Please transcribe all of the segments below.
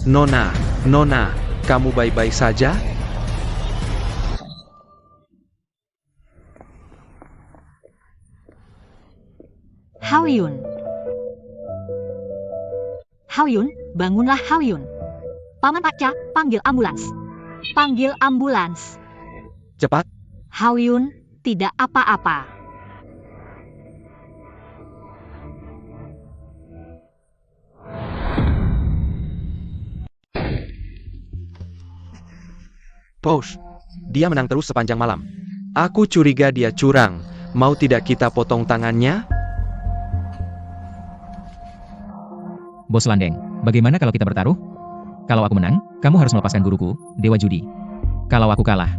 Nona, Nona, kamu baik-baik saja? Haoyun. Haoyun, bangunlah Haoyun. Paman Pakca, panggil ambulans. Panggil ambulans. Cepat, Haoyun, tidak apa-apa. Posh. Dia menang terus sepanjang malam. Aku curiga dia curang. Mau tidak kita potong tangannya? Bos Landeng, bagaimana kalau kita bertaruh? Kalau aku menang, kamu harus melepaskan guruku, Dewa Judi. Kalau aku kalah,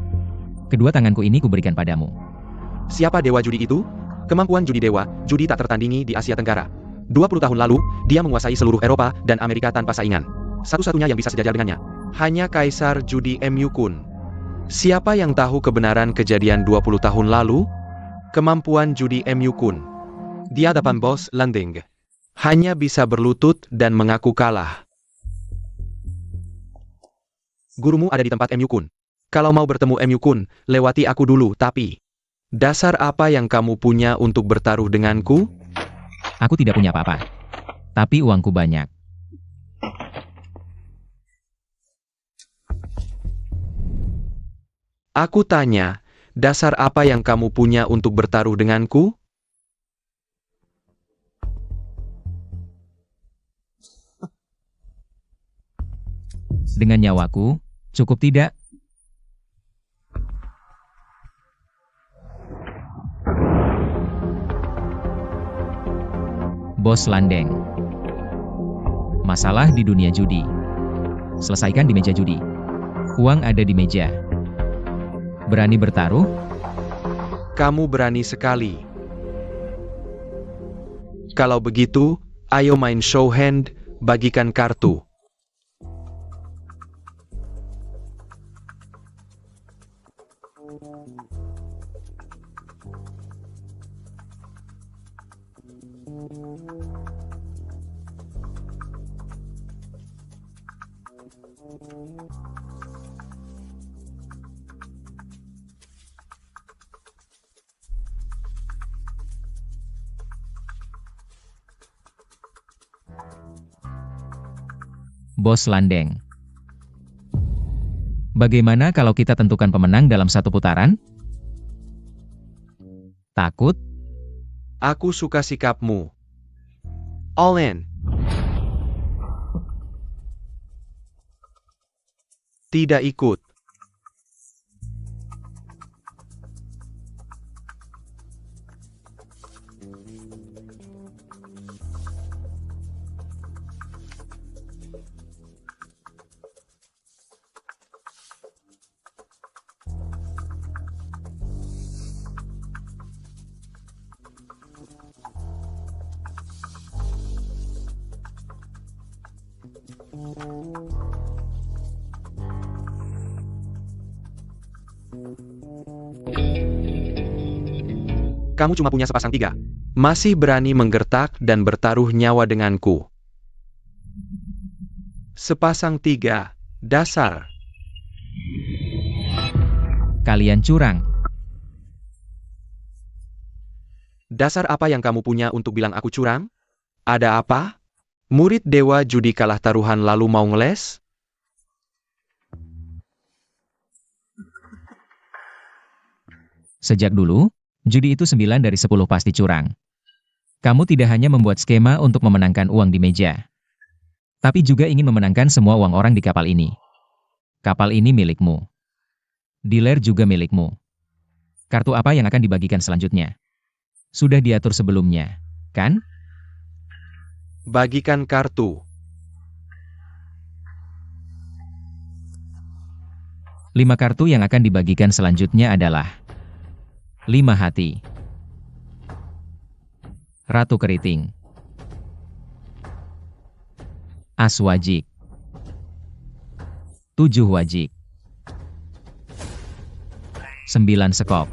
kedua tanganku ini kuberikan padamu. Siapa Dewa Judi itu? Kemampuan judi dewa, judi tak tertandingi di Asia Tenggara. 20 tahun lalu, dia menguasai seluruh Eropa dan Amerika tanpa saingan. Satu-satunya yang bisa sejajar dengannya. Hanya Kaisar Judi MU Kun. Siapa yang tahu kebenaran kejadian 20 tahun lalu? Kemampuan judi MU Kun. Di hadapan Bos Landing. Hanya bisa berlutut dan mengaku kalah. Gurumu ada di tempat MU Kun. Kalau mau bertemu MU Kun, lewati aku dulu, tapi... Dasar apa yang kamu punya untuk bertaruh denganku? Aku tidak punya apa-apa. Tapi uangku banyak. Aku tanya, dasar apa yang kamu punya untuk bertaruh denganku? Dengan nyawaku, cukup tidak? Bos Landeng. Masalah di dunia judi. Selesaikan di meja judi. Uang ada di meja. Berani bertaruh? Kamu berani sekali. Kalau begitu, ayo main show hand, bagikan kartu. Bos Landeng. Bagaimana kalau kita tentukan pemenang dalam satu putaran? Takut? Aku suka sikapmu. All in. Tidak ikut. Kamu cuma punya sepasang tiga. Masih berani menggertak dan bertaruh nyawa denganku. Sepasang tiga. Dasar. Kalian curang. Dasar apa yang kamu punya untuk bilang aku curang? Ada apa? Murid Dewa Judi kalah taruhan lalu mau ngeles? Sejak dulu, judi itu 9 dari 10 pasti curang. Kamu tidak hanya membuat skema untuk memenangkan uang di meja, tapi juga ingin memenangkan semua uang orang di kapal ini. Kapal ini milikmu. Dealer juga milikmu. Kartu apa yang akan dibagikan selanjutnya? Sudah diatur sebelumnya, kan? Bagikan kartu. 5 kartu yang akan dibagikan selanjutnya adalah 5 hati, Ratu Keriting, As Wajik, 7 Wajik, 9 Sekop.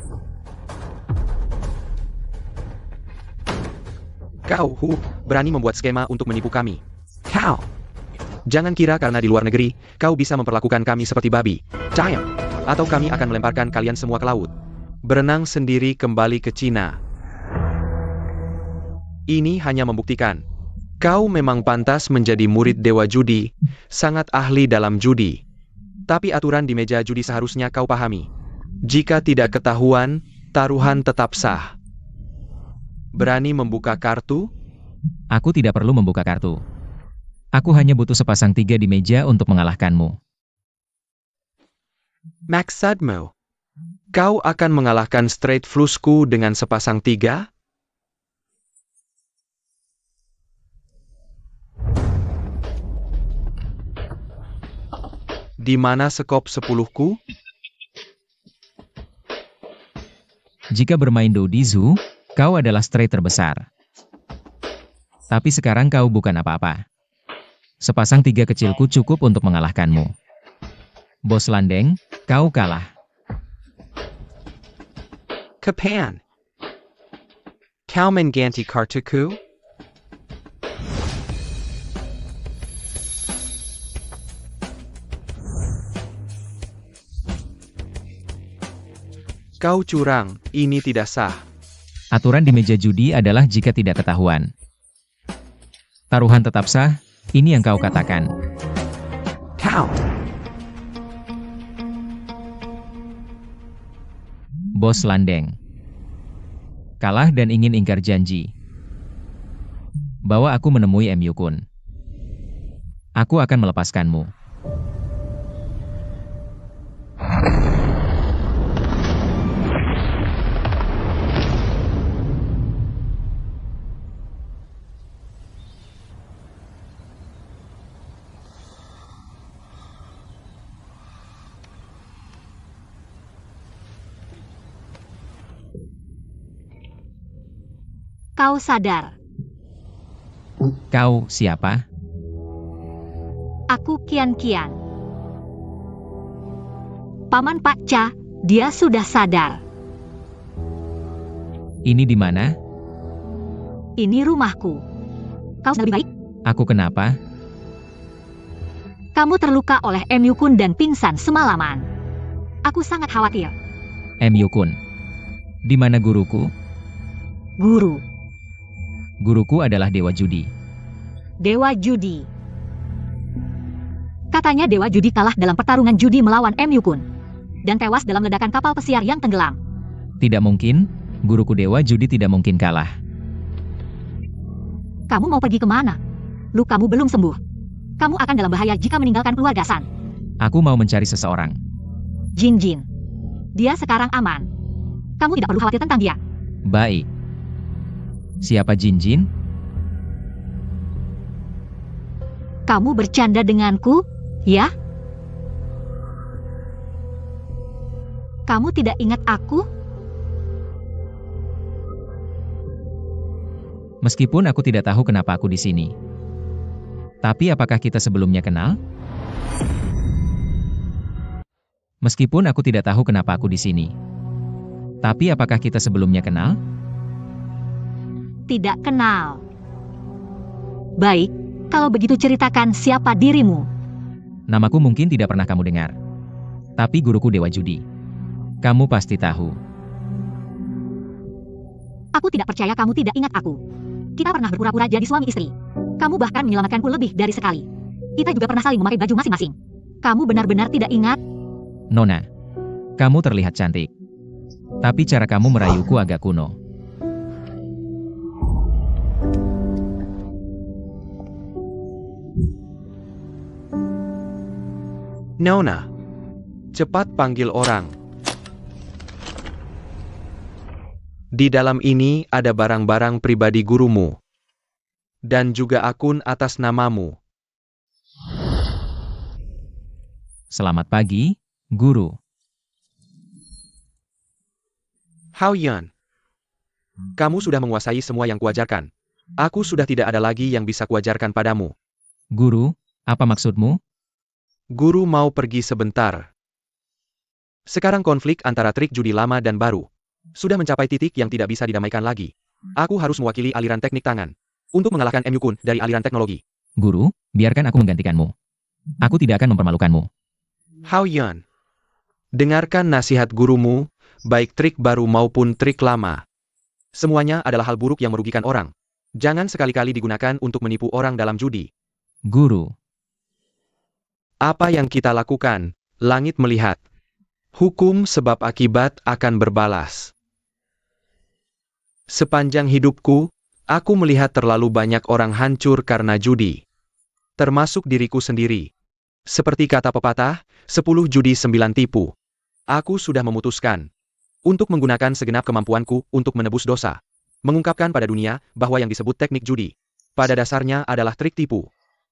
Kau, berani membuat skema untuk menipu kami. Kau. Jangan kira karena di luar negeri, kau bisa memperlakukan kami seperti babi. Cayam. Atau kami akan melemparkan kalian semua ke laut. Berenang sendiri kembali ke Cina. Ini hanya membuktikan. Kau memang pantas menjadi murid Dewa Judi, sangat ahli dalam judi. Tapi aturan di meja judi seharusnya kau pahami. Jika tidak ketahuan, taruhan tetap sah. Berani membuka kartu? Aku tidak perlu membuka kartu. Aku hanya butuh sepasang 3 di meja untuk mengalahkanmu. Maksudmu, kau akan mengalahkan straight flushku dengan sepasang 3? Di mana sekop 10-ku? Jika bermain do di zoo, kau adalah straight terbesar. Tapi sekarang kau bukan apa-apa. Sepasang 3 kecilku cukup untuk mengalahkanmu. Bos Landeng, kau kalah. Kapan? Kau mengganti kartuku? Kau curang, ini tidak sah. Aturan di meja judi adalah jika tidak ketahuan. Taruhan tetap sah, ini yang kau katakan. Kau. Bos Landeng. Kalah dan ingin ingkar janji. Bawa aku menemui M. Yukun. Aku akan melepaskanmu. Kau sadar, Kau siapa? aku Kian-Kian. Paman Pakca, dia sudah sadar. Ini di mana? Ini rumahku. Kau lebih baik? Aku kenapa? Kamu terluka oleh M. Yukun dan pingsan semalaman. Aku sangat khawatir. M. Yukun. Di mana guruku? Guru, Guruku adalah Dewa Judi. Dewa Judi. Katanya Dewa Judi kalah dalam pertarungan judi melawan M. Yukun. Dan tewas dalam ledakan kapal pesiar yang tenggelam. Tidak mungkin, guruku Dewa Judi tidak mungkin kalah. Kamu mau pergi kemana? Lukamu belum sembuh. Kamu akan dalam bahaya jika meninggalkan keluarga San. Aku mau mencari seseorang. Jin Jin. Dia sekarang aman. Kamu tidak perlu khawatir tentang dia. Baik. Siapa Jin Jin? Kamu bercanda denganku, ya? Kamu tidak ingat aku? Meskipun aku tidak tahu kenapa aku di sini. Tapi apakah kita sebelumnya kenal? Meskipun aku tidak tahu kenapa aku di sini. Tapi apakah kita sebelumnya kenal? Tidak kenal. Baik, kalau begitu ceritakan siapa dirimu. Namaku mungkin tidak pernah kamu dengar. Tapi guruku Dewa Judi. Kamu pasti tahu. Aku tidak percaya kamu tidak ingat aku. Kita pernah berpura-pura jadi suami istri. Kamu bahkan menyelamatkanku lebih dari sekali. Kita juga pernah saling memakai baju masing-masing. Kamu benar-benar tidak ingat? Nona, kamu terlihat cantik. Tapi cara kamu merayuku agak kuno. Nona, cepat panggil orang. Di dalam ini ada barang-barang pribadi gurumu. Dan juga akun atas namamu. Selamat pagi, guru. Hao Yun. Kamu sudah menguasai semua yang kuajarkan. Aku sudah tidak ada lagi yang bisa kuajarkan padamu. Guru, apa maksudmu? Guru mau pergi sebentar. Sekarang konflik antara trik judi lama dan baru sudah mencapai titik yang tidak bisa didamaikan lagi. Aku harus mewakili aliran teknik tangan untuk mengalahkan M. Yukun dari aliran teknologi. Guru, biarkan aku menggantikanmu. Aku tidak akan mempermalukanmu. Hao Yun. Dengarkan nasihat gurumu, baik trik baru maupun trik lama. Semuanya adalah hal buruk yang merugikan orang. Jangan sekali-kali digunakan untuk menipu orang dalam judi. Guru, Apa yang kita lakukan, langit melihat. Hukum sebab akibat akan berbalas. Sepanjang hidupku, aku melihat terlalu banyak orang hancur karena judi. Termasuk diriku sendiri. Seperti kata pepatah, 10 judi 9 tipu. Aku sudah memutuskan untuk menggunakan segenap kemampuanku untuk menebus dosa. Mengungkapkan pada dunia bahwa yang disebut teknik judi, pada dasarnya adalah trik tipu.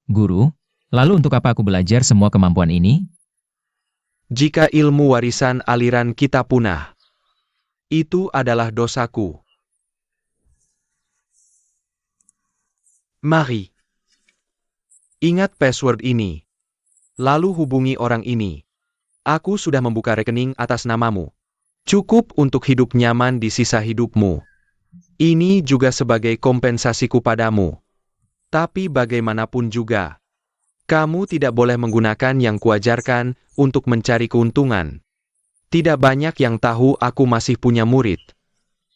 Guru, lalu untuk apa aku belajar semua kemampuan ini? Jika ilmu warisan aliran kita punah, itu adalah dosaku. Mari. Ingat password ini. Lalu hubungi orang ini. Aku sudah membuka rekening atas namamu. Cukup untuk hidup nyaman di sisa hidupmu. Ini juga sebagai kompensasiku padamu. Tapi bagaimanapun juga, kamu tidak boleh menggunakan yang kuajarkan untuk mencari keuntungan. Tidak banyak yang tahu aku masih punya murid.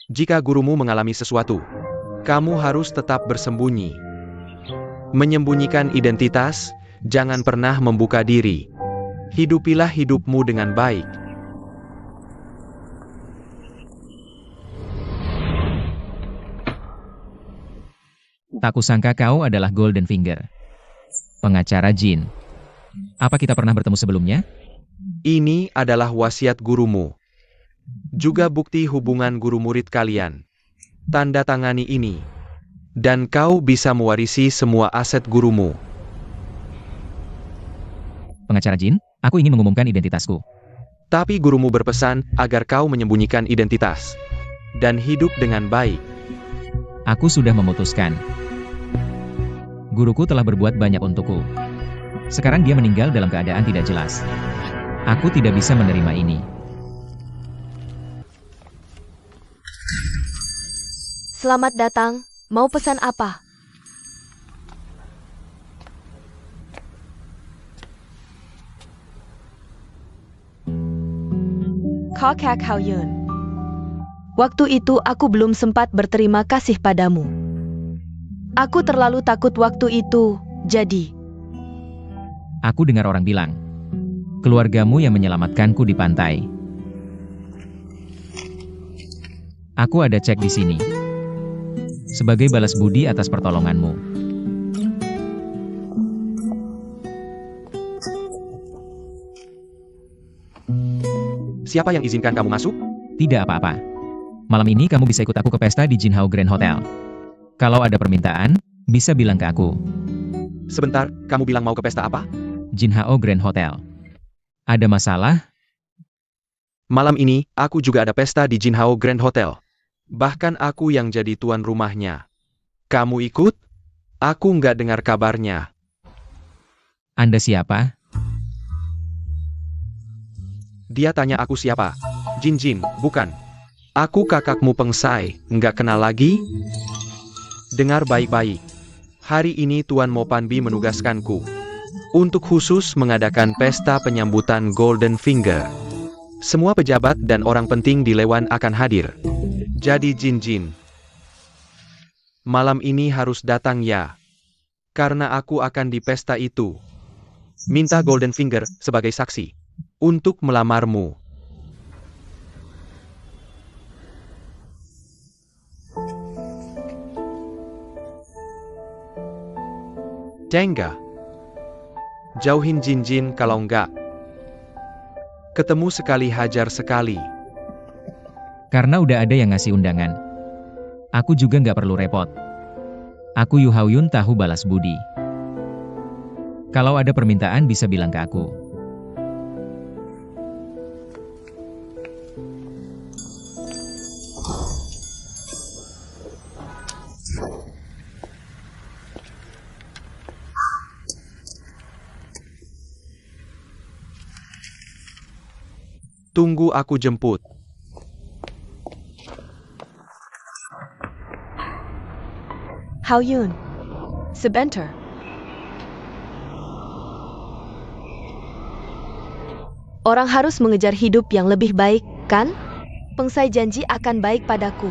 Jika gurumu mengalami sesuatu, kamu harus tetap bersembunyi. Menyembunyikan identitas, jangan pernah membuka diri. Hidupilah hidupmu dengan baik. Tak kusangka kau adalah Golden Finger. Pengacara jin. Apa kita pernah bertemu sebelumnya? Ini adalah wasiat gurumu. Juga bukti hubungan guru-murid kalian. Tanda tangani ini. Dan kau bisa mewarisi semua aset gurumu. Pengacara jin, aku ingin mengumumkan identitasku. Tapi gurumu berpesan agar kau menyembunyikan identitas. Dan hidup dengan baik. Aku sudah memutuskan. Guruku telah berbuat banyak untukku. Sekarang dia meninggal dalam keadaan tidak jelas. Aku tidak bisa menerima ini. Selamat datang, mau pesan apa? Kakak Hao Yun. Waktu itu aku belum sempat berterima kasih padamu. Aku terlalu takut waktu itu, jadi. Aku dengar orang bilang, keluargamu yang menyelamatkanku di pantai. Aku ada cek di sini. Sebagai balas budi atas pertolonganmu. Siapa yang izinkan kamu masuk? Tidak apa-apa. Malam ini kamu bisa ikut aku ke pesta di Jinhao Grand Hotel. Kalau ada permintaan, bisa bilang ke aku. Sebentar, kamu bilang mau ke pesta apa? Jinhao Grand Hotel. Ada masalah? Malam ini, aku juga ada pesta di Jinhao Grand Hotel. Bahkan aku yang jadi tuan rumahnya. Kamu ikut? Aku nggak dengar kabarnya. Anda siapa? Dia tanya aku siapa. Jin, bukan. Aku kakakmu Pengsai, nggak kenal lagi? Dengar baik-baik. Hari ini Tuan Mo Panbi menugaskanku untuk khusus mengadakan pesta penyambutan Golden Finger. Semua pejabat dan orang penting di Lewan akan hadir. Jadi Jin, malam ini harus datang ya. Karena aku akan di pesta itu. Minta Golden Finger sebagai saksi untuk melamarmu. Tengga. Jauhin Jin kalau enggak. Ketemu sekali hajar sekali. Karena udah ada yang ngasih undangan. Aku juga nggak perlu repot. Aku Yu Hao Yun tahu balas budi. Kalau ada permintaan bisa bilang ke aku. Tunggu aku jemput. Hao Yun, sebentar. Orang harus mengejar hidup yang lebih baik, kan? Pengsai janji akan baik padaku.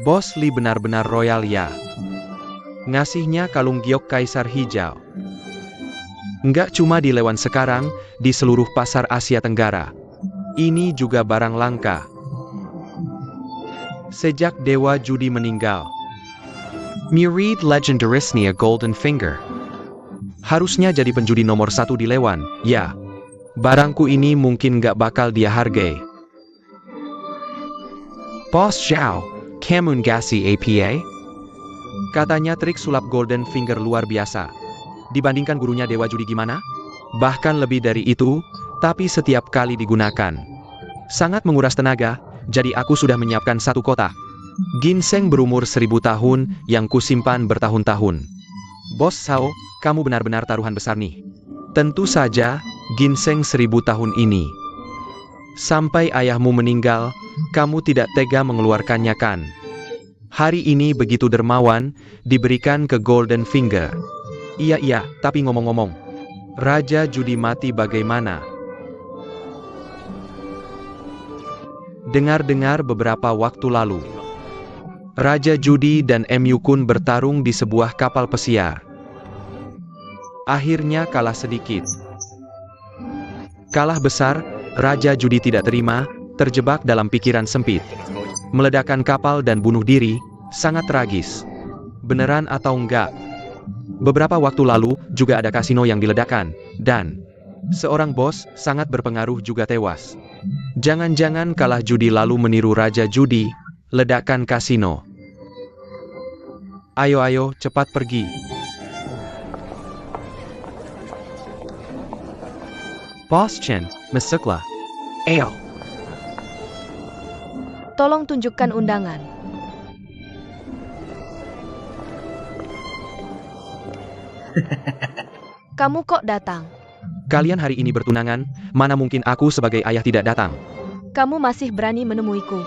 Bos Lee benar-benar royal ya. Ngasihnya kalung giok kaisar hijau. Nggak cuma di Lewan sekarang, di seluruh pasar Asia Tenggara. Ini juga barang langka. Sejak Dewa Judi meninggal. Mirip legendarisnya Golden Finger. Harusnya jadi penjudi nomor 1 di Lewan, ya. Barangku ini mungkin nggak bakal dia hargai. Boss Xiao, kamu ngasih APA? Katanya trik sulap Golden Finger luar biasa. Dibandingkan gurunya Dewa Judi gimana? Bahkan lebih dari itu, tapi setiap kali digunakan. Sangat menguras tenaga, jadi aku sudah menyiapkan 1 kotak. Ginseng berumur 1000 tahun, yang kusimpan bertahun-tahun. Bos Sao, kamu benar-benar taruhan besar nih. Tentu saja, ginseng 1000 tahun ini. Sampai ayahmu meninggal, kamu tidak tega mengeluarkannya kan? Hari ini begitu dermawan, diberikan ke Golden Finger. Iya, tapi ngomong-ngomong, Raja Judi mati bagaimana? Dengar-dengar beberapa waktu lalu, Raja Judi dan MU Kun bertarung di sebuah kapal pesiar. Akhirnya kalah sedikit. Kalah besar, Raja Judi tidak terima, terjebak dalam pikiran sempit. Meledakkan kapal dan bunuh diri, sangat tragis. Beneran atau enggak? Beberapa waktu lalu, juga ada kasino yang diledakkan, dan seorang bos sangat berpengaruh juga tewas. Jangan-jangan kalah judi lalu meniru Raja Judi, ledakan kasino. Ayo, cepat pergi. Boss Chen, masuklah. Ayo. Tolong tunjukkan undangan. Kamu kok datang? Kalian hari ini bertunangan, mana mungkin aku sebagai ayah tidak datang. Kamu masih berani menemuiku.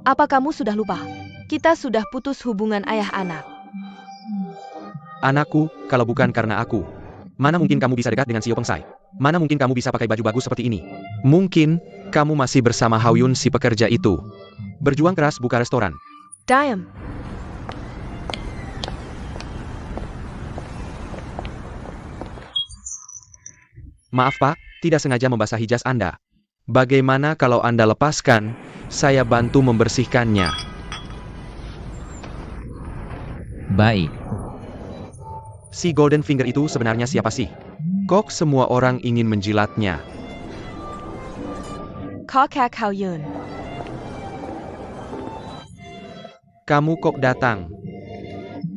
Apa kamu sudah lupa? Kita sudah putus hubungan ayah anak. Anakku, kalau bukan karena aku, mana mungkin kamu bisa dekat dengan Sio Pengsai? Mana mungkin kamu bisa pakai baju bagus seperti ini? Mungkin, kamu masih bersama Haoyun si pekerja itu. Berjuang keras buka restoran. Diam. Maaf Pak, tidak sengaja membasahi jas Anda. Bagaimana kalau Anda lepaskan, saya bantu membersihkannya. Baik. Si Golden Finger itu sebenarnya siapa sih? Kok semua orang ingin menjilatnya? Kakak Haoyun. Kamu kok datang?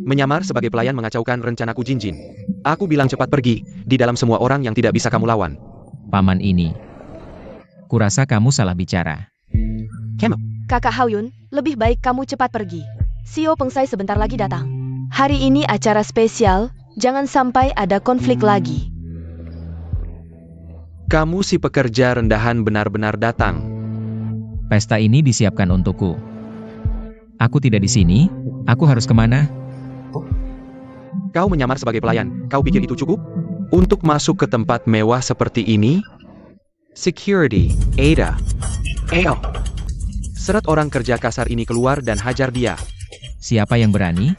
Menyamar sebagai pelayan mengacaukan rencanaku Jinjin. Aku bilang cepat pergi, di dalam semua orang yang tidak bisa kamu lawan. Paman ini. Kurasa kamu salah bicara. Kakak Haoyun, lebih baik kamu cepat pergi. Sio Pengsai sebentar lagi datang. Hari ini acara spesial, jangan sampai ada konflik lagi. Kamu si pekerja rendahan benar-benar datang. Pesta ini disiapkan untukku. Aku tidak di sini, aku harus kemana? Kau menyamar sebagai pelayan, kau pikir itu cukup? Untuk masuk ke tempat mewah seperti ini? Security, Ada. Ayo. Seret orang kerja kasar ini keluar dan hajar dia. Siapa yang berani?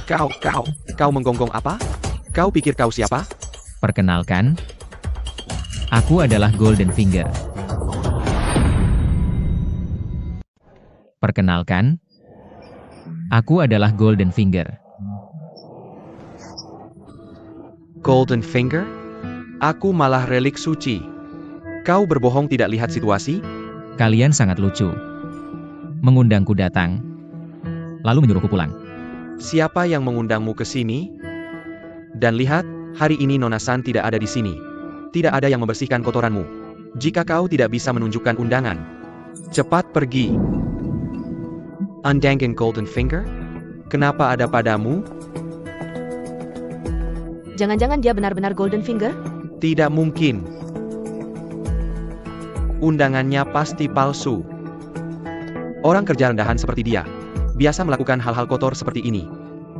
Kau menggonggong apa? Kau pikir kau siapa? Perkenalkan, aku adalah Golden Finger. Perkenalkan, aku adalah Golden Finger. Golden Finger? Aku malah relik suci. Kau berbohong tidak lihat situasi? Kalian sangat lucu. Mengundangku datang, lalu menyuruhku pulang. Siapa yang mengundangmu ke sini? Dan lihat, hari ini Nona San tidak ada di sini. Tidak ada yang membersihkan kotoranmu. Jika kau tidak bisa menunjukkan undangan, cepat pergi. Undangan Golden Finger? Kenapa ada padamu? Jangan-jangan dia benar-benar Golden Finger? Tidak mungkin. Undangannya pasti palsu. Orang kerja rendahan seperti dia biasa melakukan hal-hal kotor seperti ini.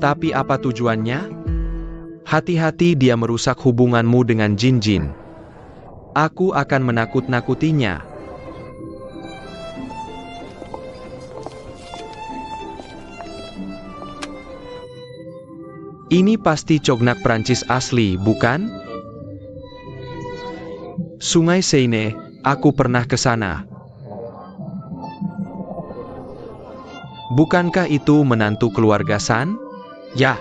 Tapi apa tujuannya? Hati-hati dia merusak hubunganmu dengan Jin-Jin. Aku akan menakut-nakutinya. Ini pasti cognak Prancis asli, bukan? Sungai Seine, aku pernah ke sana. Bukankah itu menantu keluarga San? Ya.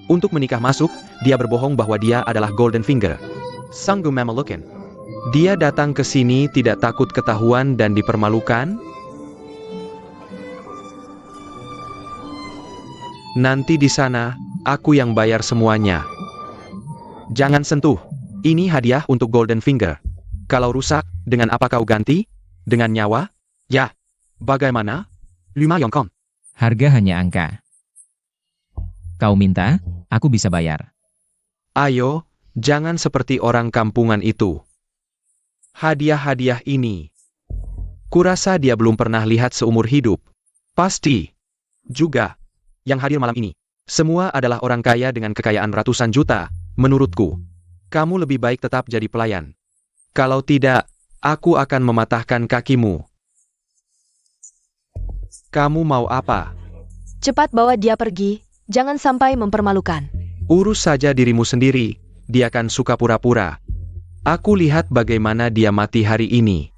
Untuk menikah masuk, dia berbohong bahwa dia adalah Golden Finger. Sanggup memalukan. Dia datang ke sini tidak takut ketahuan dan dipermalukan? Nanti di sana, aku yang bayar semuanya. Jangan sentuh. Ini hadiah untuk Golden Finger. Kalau rusak, dengan apa kau ganti? Dengan nyawa? Ya. Bagaimana? 5 Yongkong. Harga hanya angka. Kau minta, aku bisa bayar. Ayo, jangan seperti orang kampungan itu. Hadiah-hadiah ini. Kurasa dia belum pernah lihat seumur hidup. Pasti. Juga. Yang hadir malam ini. Semua adalah orang kaya dengan kekayaan ratusan juta, menurutku. Kamu lebih baik tetap jadi pelayan. Kalau tidak, aku akan mematahkan kakimu. Kamu mau apa? Cepat bawa dia pergi, jangan sampai mempermalukan. Urus saja dirimu sendiri, dia kan suka pura-pura. Aku lihat bagaimana dia mati hari ini.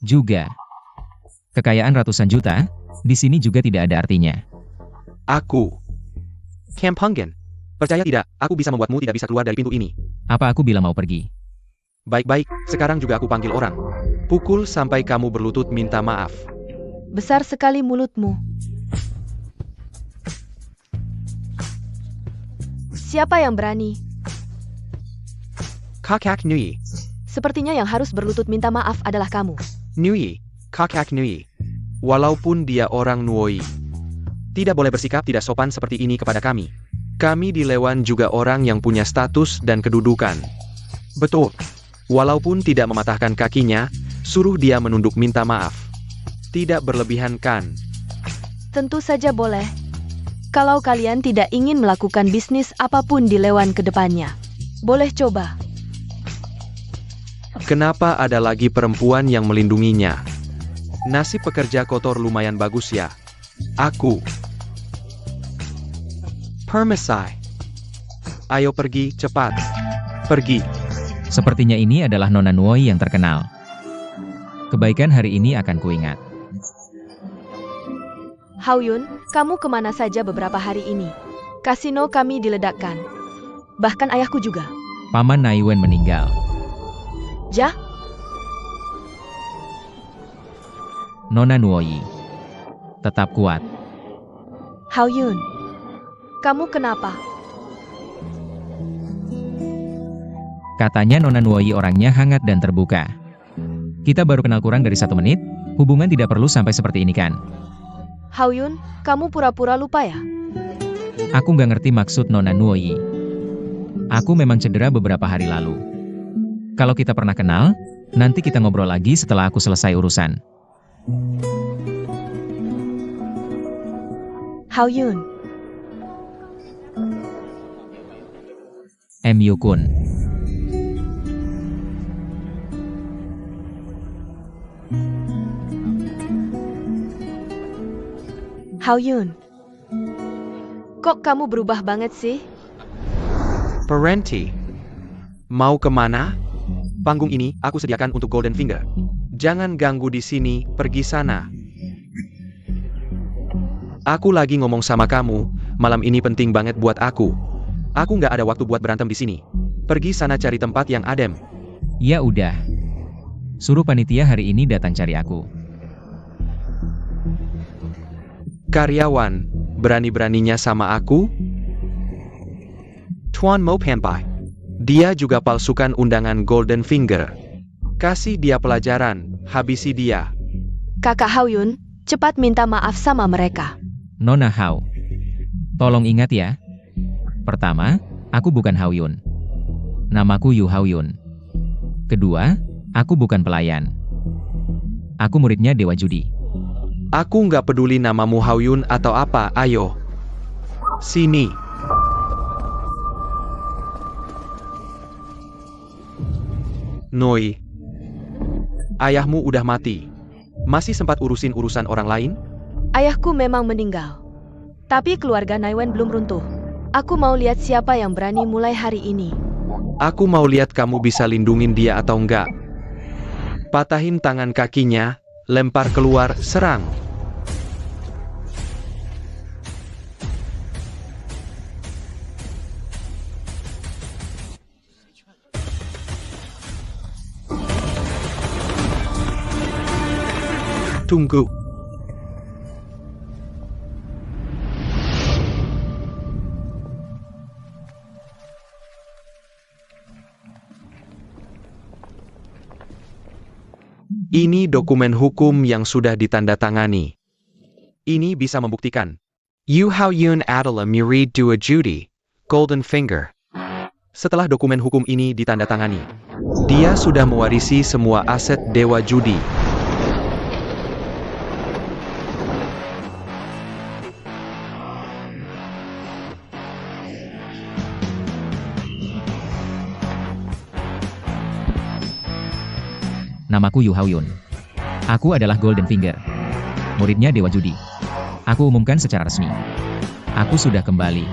Juga. Kekayaan ratusan juta, di sini juga tidak ada artinya. Aku. Kampungan. Percaya tidak, aku bisa membuatmu tidak bisa keluar dari pintu ini. Apa aku bilang mau pergi? Baik-baik, sekarang juga aku panggil orang. Pukul sampai kamu berlutut minta maaf. Besar sekali mulutmu. Siapa yang berani? Kakak Nui. Sepertinya yang harus berlutut minta maaf adalah kamu. Nui. Kakak Nui. Walaupun dia orang Nuoi. Tidak boleh bersikap tidak sopan seperti ini kepada kami. Kami di Lewan juga orang yang punya status dan kedudukan. Betul. Walaupun tidak mematahkan kakinya, suruh dia menunduk minta maaf. Tidak berlebihan kan? Tentu saja boleh. Kalau kalian tidak ingin melakukan bisnis apapun di Lewan ke depannya. Boleh coba. Kenapa ada lagi perempuan yang melindunginya? Nasib pekerja kotor lumayan bagus ya. Aku. Permesai. Ayo pergi, cepat. Pergi. Sepertinya ini adalah Nona Nuoi yang terkenal. Kebaikan hari ini akan kuingat. Haoyun, kamu kemana saja beberapa hari ini? Kasino kami diledakkan. Bahkan ayahku juga. Paman Naiwen meninggal. Jah? Nona Nuoi. Tetap kuat. Haoyun, kamu kenapa? Katanya Nona Nuoi orangnya hangat dan terbuka. Kita baru kenal kurang dari 1 menit, hubungan tidak perlu sampai seperti ini kan? Haoyun, kamu pura-pura lupa ya? Aku nggak ngerti maksud Nona Nuoi. Aku memang cedera beberapa hari lalu. Kalau kita pernah kenal, nanti kita ngobrol lagi setelah aku selesai urusan. Haoyun, MU-kun. Haoyun. Kok kamu berubah banget sih? Parenti. Mau kemana? Panggung ini aku sediakan untuk Golden Finger. Jangan ganggu di sini, pergi sana. Aku lagi ngomong sama kamu, malam ini penting banget buat aku. Aku nggak ada waktu buat berantem di sini. Pergi sana cari tempat yang adem. Ya udah. Suruh panitia hari ini datang cari aku. Karyawan, berani-beraninya sama aku? Tuan Mo Panpai. Dia juga palsukan undangan Golden Finger. Kasih dia pelajaran, habisi dia. Kakak Haoyun, cepat minta maaf sama mereka. Nona Hao. Tolong ingat ya. Pertama, aku bukan Haoyun. Namaku Yu Haoyun. Kedua, aku bukan pelayan. Aku muridnya Dewa Judi. Aku nggak peduli namamu Haoyun atau apa, ayo. Sini. Noi. Ayahmu udah mati. Masih sempat urusin urusan orang lain? Ayahku memang meninggal. Tapi keluarga Naiwen belum runtuh. Aku mau lihat siapa yang berani mulai hari ini. Aku mau lihat kamu bisa lindungin dia atau enggak. Patahin tangan kakinya, lempar keluar, serang. Tunggu. Ini dokumen hukum yang sudah ditandatangani. Ini bisa membuktikan. Yu Haoyun adalah murid Dewa Judi, Golden Finger. Setelah dokumen hukum ini ditandatangani, dia sudah mewarisi semua aset Dewa Judi. Namaku Yu Haoyun. Aku adalah Golden Finger. Muridnya Dewa Judi. Aku umumkan secara resmi. Aku sudah kembali.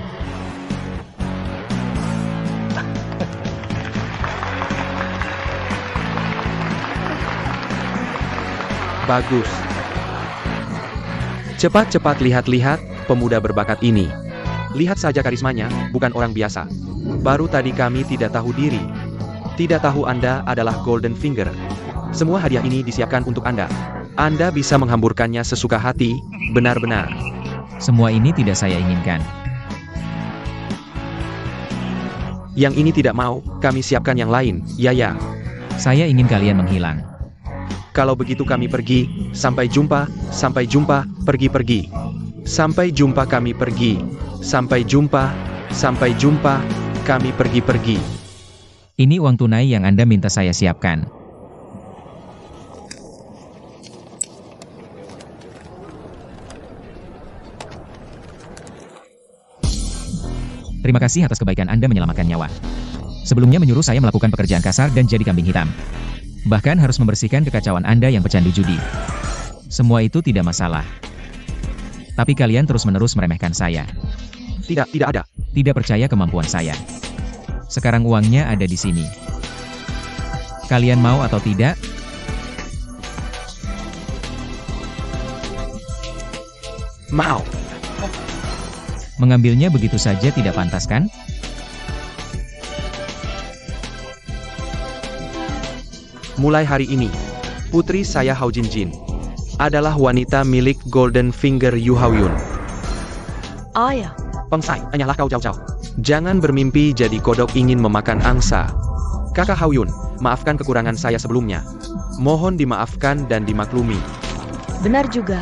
Bagus. Cepat-cepat lihat-lihat pemuda berbakat ini. Lihat saja karismanya, bukan orang biasa. Baru tadi kami tidak tahu diri. Tidak tahu Anda adalah Golden Finger. Semua hadiah ini disiapkan untuk Anda. Anda bisa menghamburkannya sesuka hati, benar-benar. Semua ini tidak saya inginkan. Yang ini tidak mau, kami siapkan yang lain, ya. Saya ingin kalian menghilang. Kalau begitu kami pergi, sampai jumpa, pergi. Sampai jumpa kami pergi. Sampai jumpa, kami pergi. Ini uang tunai yang Anda minta saya siapkan. Terima kasih atas kebaikan Anda menyelamatkan nyawa. Sebelumnya menyuruh saya melakukan pekerjaan kasar dan jadi kambing hitam. Bahkan harus membersihkan kekacauan Anda yang pecandu judi. Semua itu tidak masalah. Tapi kalian terus-menerus meremehkan saya. Tidak ada. Tidak percaya kemampuan saya. Sekarang uangnya ada di sini. Kalian mau atau tidak? Mau. Mengambilnya begitu saja tidak pantas kan? Mulai hari ini, putri saya Hao Jinjin adalah wanita milik Golden Finger Yu Haoyun. Ya. Pengsai, hanyalah kau jauh-jauh. Jangan bermimpi jadi kodok ingin memakan angsa. Kakak Haoyun, maafkan kekurangan saya sebelumnya. Mohon dimaafkan dan dimaklumi. Benar juga.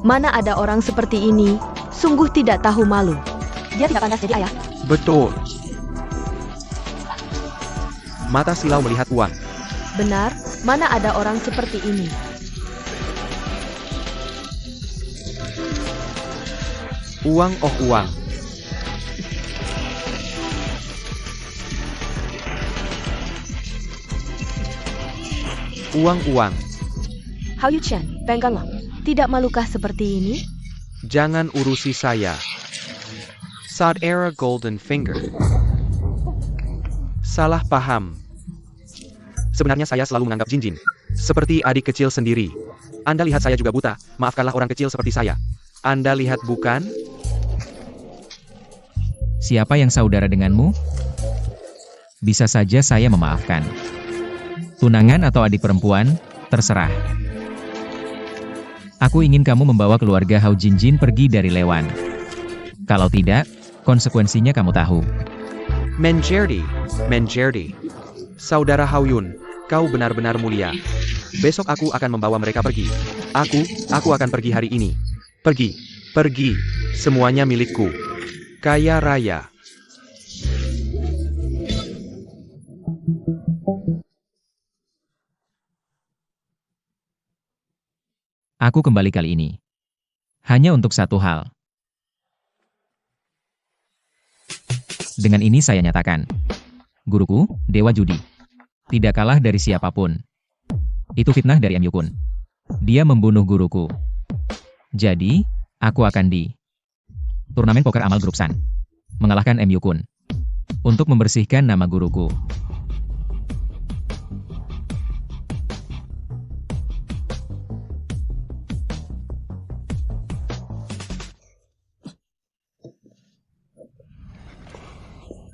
Mana ada orang seperti ini, sungguh tidak tahu malu. Dia tidak pantas jadi ayah. Betul. Mata silau melihat uang. Benar, mana ada orang seperti ini. Uang. Uang. Haoyuchen, peganglah. Tidak malukah seperti ini? Jangan urusi saya. Saat era Golden Finger. Salah paham. Sebenarnya saya selalu menganggap Jinjin seperti adik kecil sendiri. Anda lihat saya juga buta, maafkanlah orang kecil seperti saya. Anda lihat bukan? Siapa yang saudara denganmu? Bisa saja saya memaafkan. Tunangan atau adik perempuan, terserah. Aku ingin kamu membawa keluarga Hao Jinjin pergi dari Lewan. Kalau tidak, konsekuensinya kamu tahu. Menjerdi. Saudara Hao Yun, kau benar-benar mulia. Besok aku akan membawa mereka pergi. Aku akan pergi hari ini. Pergi. Semuanya milikku. Kaya raya. Aku kembali kali ini. Hanya untuk satu hal. Dengan ini saya nyatakan. Guruku, Dewa Judi. Tidak kalah dari siapapun. Itu fitnah dari MU Kun. Dia membunuh guruku. Jadi, aku akan di turnamen poker amal grup Sun. Mengalahkan MU Kun. Untuk membersihkan nama guruku.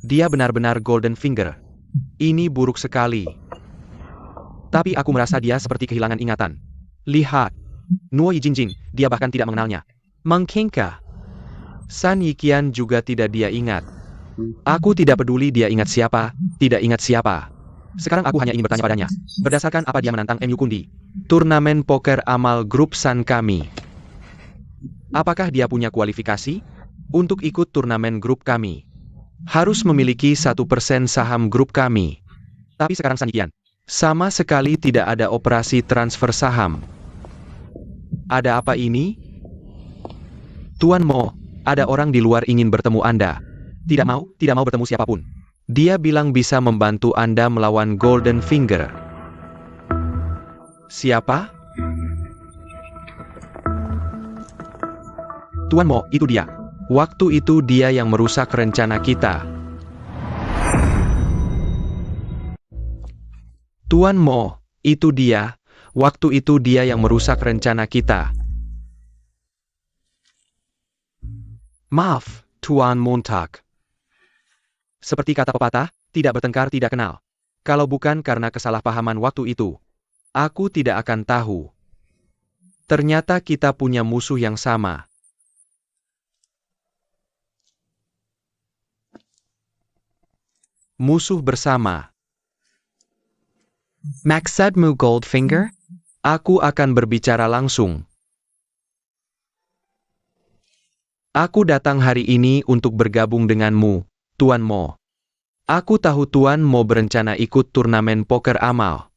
Dia benar-benar golden finger. Ini buruk sekali. Tapi aku merasa dia seperti kehilangan ingatan. Lihat. Nuo Yijinjing, dia bahkan tidak mengenalnya. Mengkengka. San Yiqian juga tidak dia ingat. Aku tidak peduli dia ingat siapa, tidak ingat siapa. Sekarang aku hanya ingin bertanya padanya. Berdasarkan apa dia menantang MU Kun di turnamen poker amal grup Sun kami? Apakah dia punya kualifikasi untuk ikut turnamen grup kami? Harus memiliki 1% saham grup kami. Tapi sekarang San Yiqian, sama sekali tidak ada operasi transfer saham. Ada apa ini? Tuan Mo, ada orang di luar ingin bertemu Anda. Tidak mau bertemu siapapun. Dia bilang bisa membantu Anda melawan Golden Finger. Siapa? Tuan Mo, itu dia. Waktu itu dia yang merusak rencana kita. Tuan Mo, itu dia. Waktu itu dia yang merusak rencana kita. Maaf, Tuan Montag. Seperti kata pepatah, tidak bertengkar tidak kenal. Kalau bukan karena kesalahpahaman waktu itu, aku tidak akan tahu. Ternyata kita punya musuh yang sama. Musuh bersama. Maksudmu Goldfinger? Aku akan berbicara langsung. Aku datang hari ini untuk bergabung denganmu, Tuan Mo. Aku tahu Tuan Mo berencana ikut turnamen poker amal.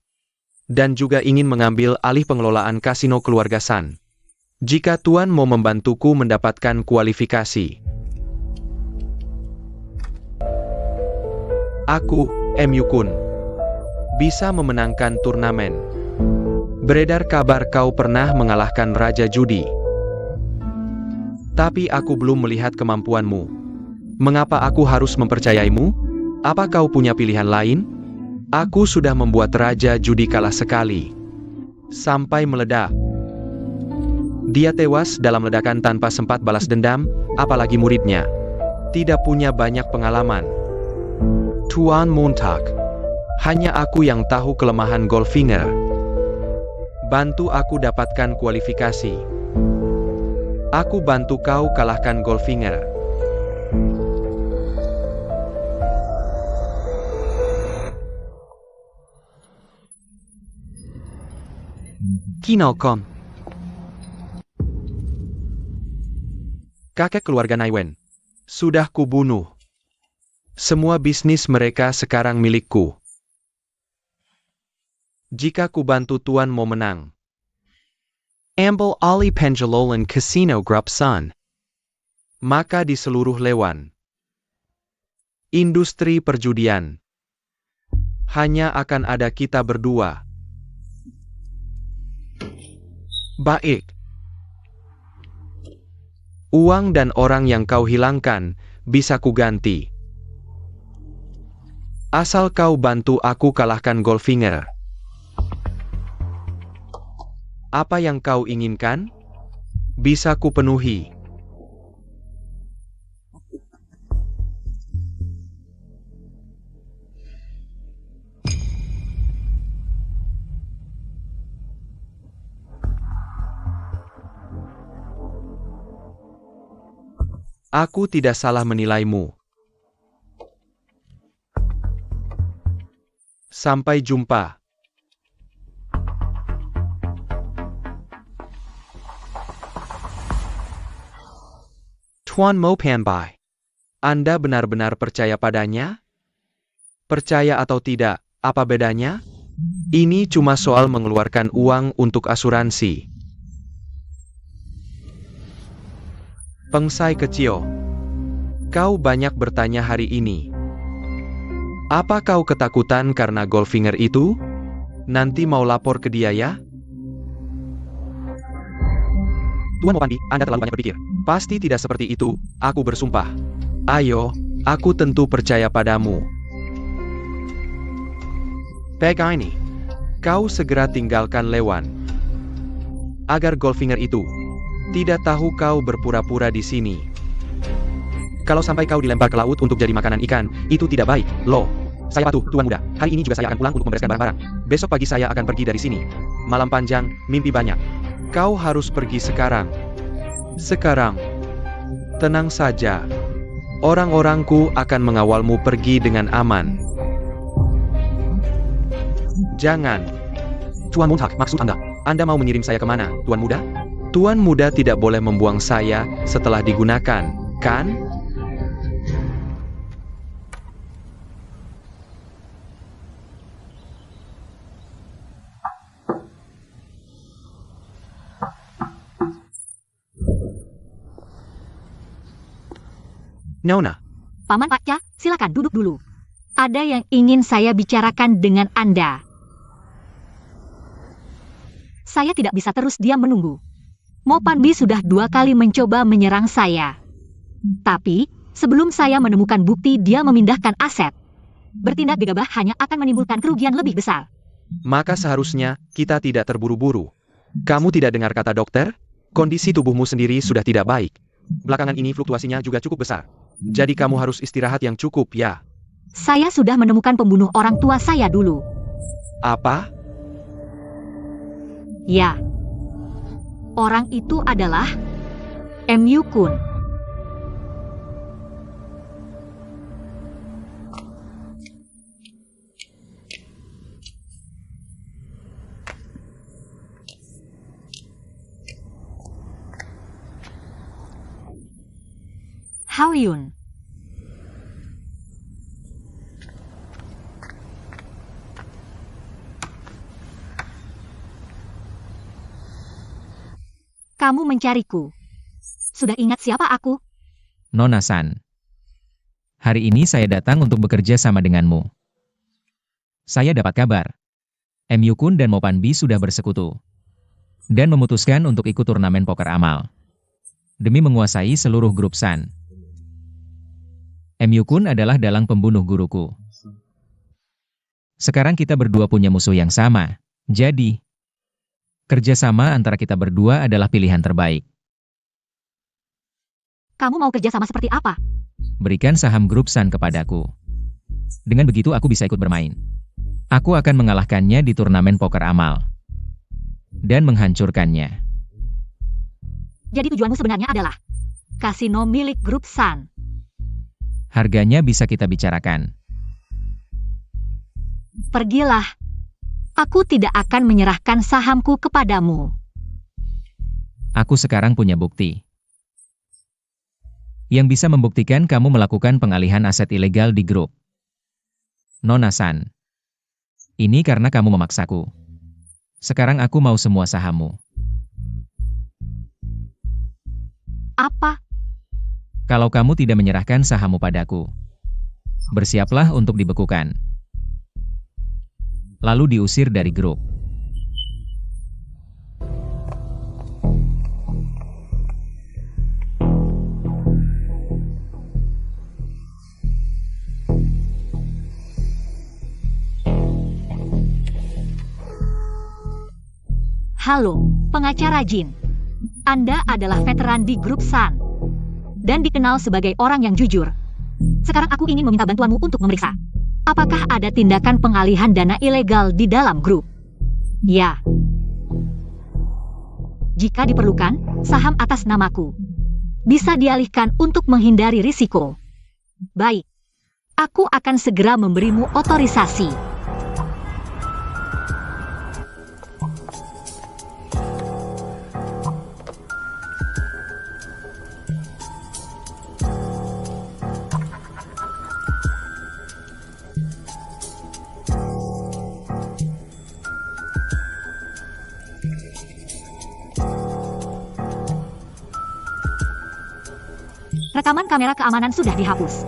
Dan juga ingin mengambil alih pengelolaan kasino keluarga Sun. Jika Tuan Mo membantuku mendapatkan kualifikasi. Aku, MU Kun, bisa memenangkan turnamen. Beredar kabar kau pernah mengalahkan Raja Judi. Tapi aku belum melihat kemampuanmu. Mengapa aku harus mempercayaimu? Apa kau punya pilihan lain? Aku sudah membuat Raja Judi kalah sekali. Sampai meledak. Dia tewas dalam ledakan tanpa sempat balas dendam, apalagi muridnya. Tidak punya banyak pengalaman. Tuan Montag, hanya aku yang tahu kelemahan Goldfinger. Bantu aku dapatkan kualifikasi. Aku bantu kau kalahkan Goldfinger. Kinalcom. Kakek keluarga Naiwen. Sudah kubunuh. Semua bisnis mereka sekarang milikku. Jika ku bantu Tuan Mo menang. Ambil alih pengelolaan Casino Grup Sun. Maka di seluruh Lewan. Industri perjudian. Hanya akan ada kita berdua. Baik. Uang dan orang yang kau hilangkan, bisa ku ganti. Asal kau bantu aku kalahkan bisa kupenuhi. Aku tidak salah menilaimu. Sampai jumpa. Tuan Mo Panbai. Anda benar-benar percaya padanya? Percaya atau tidak, apa bedanya? Ini cuma soal mengeluarkan uang untuk asuransi. Pengsai kecil. Kau banyak bertanya hari ini. Apa kau ketakutan karena Goldfinger itu? Nanti mau lapor ke dia ya? Tuan Mopandi, Anda terlalu banyak berpikir. Pasti tidak seperti itu, aku bersumpah. Ayo, aku tentu percaya padamu. Pegani, kau segera tinggalkan Lewan. Agar Goldfinger itu tidak tahu kau berpura-pura di sini. Kalau sampai kau dilempar ke laut untuk jadi makanan ikan, itu tidak baik, loh. Saya patuh, Tuan Muda. Hari ini juga saya akan pulang untuk membereskan barang-barang. Besok pagi saya akan pergi dari sini. Malam panjang, mimpi banyak. Kau harus pergi sekarang. Sekarang. Tenang saja. Orang-orangku akan mengawalmu pergi dengan aman. Jangan. Tuan Montak, maksud Anda? Anda mau mengirim saya kemana, Tuan Muda? Tuan Muda tidak boleh membuang saya setelah digunakan, kan? Nona. Paman Pakca, silakan duduk dulu. Ada yang ingin saya bicarakan dengan Anda. Saya tidak bisa terus diam menunggu. Mo Panbi sudah 2 kali mencoba menyerang saya. Tapi, sebelum saya menemukan bukti dia memindahkan aset, bertindak gegabah hanya akan menimbulkan kerugian lebih besar. Maka seharusnya kita tidak terburu-buru. Kamu tidak dengar kata dokter? Kondisi tubuhmu sendiri sudah tidak baik. Belakangan ini fluktuasinya juga cukup besar. Jadi kamu harus istirahat yang cukup ya. Saya sudah menemukan pembunuh orang tua saya dulu. Apa? Ya. Orang itu adalah M.U. Kun. Hao Yun. Kamu mencariku. Sudah ingat siapa aku? Nona San. Hari ini saya datang untuk bekerja sama denganmu. Saya dapat kabar. M.U. Kun dan Mo Panbi sudah bersekutu. Dan memutuskan untuk ikut turnamen poker amal. Demi menguasai seluruh grup San. M.U. Kun adalah dalang pembunuh guruku. Sekarang kita berdua punya musuh yang sama. Jadi, kerjasama antara kita berdua adalah pilihan terbaik. Kamu mau kerja sama seperti apa? Berikan saham grup San kepadaku. Dengan begitu aku bisa ikut bermain. Aku akan mengalahkannya di turnamen poker amal. Dan menghancurkannya. Jadi tujuanmu sebenarnya adalah kasino milik grup San. Harganya bisa kita bicarakan. Pergilah. Aku tidak akan menyerahkan sahamku kepadamu. Aku sekarang punya bukti. Yang bisa membuktikan kamu melakukan pengalihan aset ilegal di grup. Nona San. Ini karena kamu memaksaku. Sekarang aku mau semua sahammu. Apa? Kalau kamu tidak menyerahkan sahammu padaku, bersiaplah untuk dibekukan. Lalu diusir dari grup. Halo, pengacara Jin. Anda adalah veteran di grup Sun dan dikenal sebagai orang yang jujur. Sekarang aku ingin meminta bantuanmu untuk memeriksa. Apakah ada tindakan pengalihan dana ilegal di dalam grup? Ya. Jika diperlukan, saham atas namaku bisa dialihkan untuk menghindari risiko. Baik. Aku akan segera memberimu otorisasi. Rekaman kamera keamanan sudah dihapus.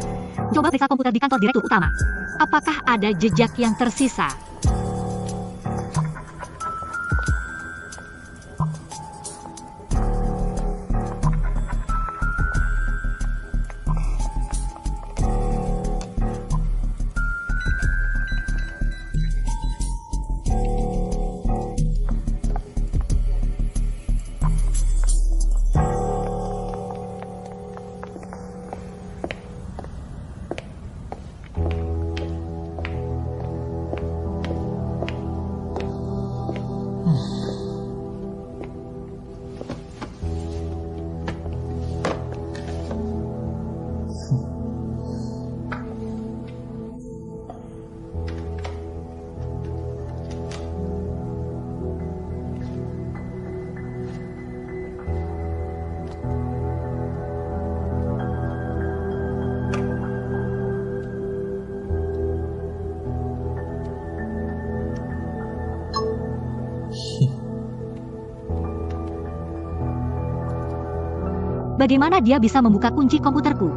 Coba periksa komputer di kantor direktur utama. Apakah ada jejak yang tersisa? Bagaimana dia bisa membuka kunci komputerku?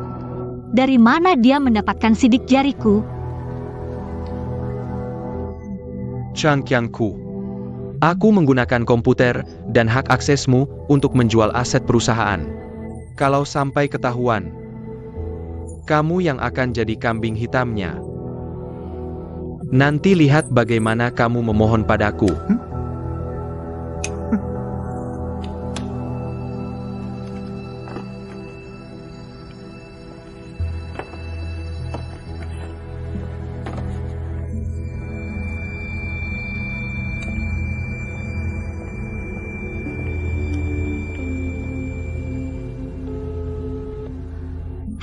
Dari mana dia mendapatkan sidik jariku? Chang Qiangku. Aku menggunakan komputer dan hak aksesmu untuk menjual aset perusahaan. Kalau sampai ketahuan, kamu yang akan jadi kambing hitamnya. Nanti lihat bagaimana kamu memohon padaku.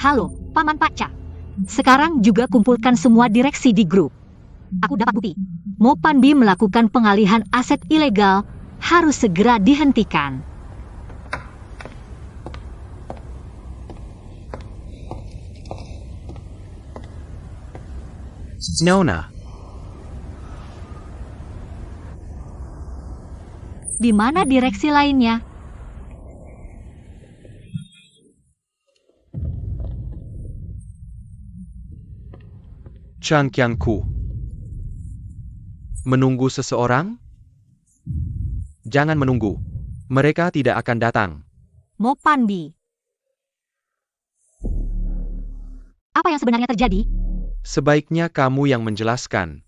Halo, Paman Paca. Sekarang juga kumpulkan semua direksi di grup. Aku dapat bukti. Mo Panbi melakukan pengalihan aset ilegal harus segera dihentikan. Nona, Di mana direksi lainnya? Chang Qiangku. Menunggu seseorang? Jangan menunggu. Mereka tidak akan datang. Mo Panbi. Apa yang sebenarnya terjadi? Sebaiknya kamu yang menjelaskan.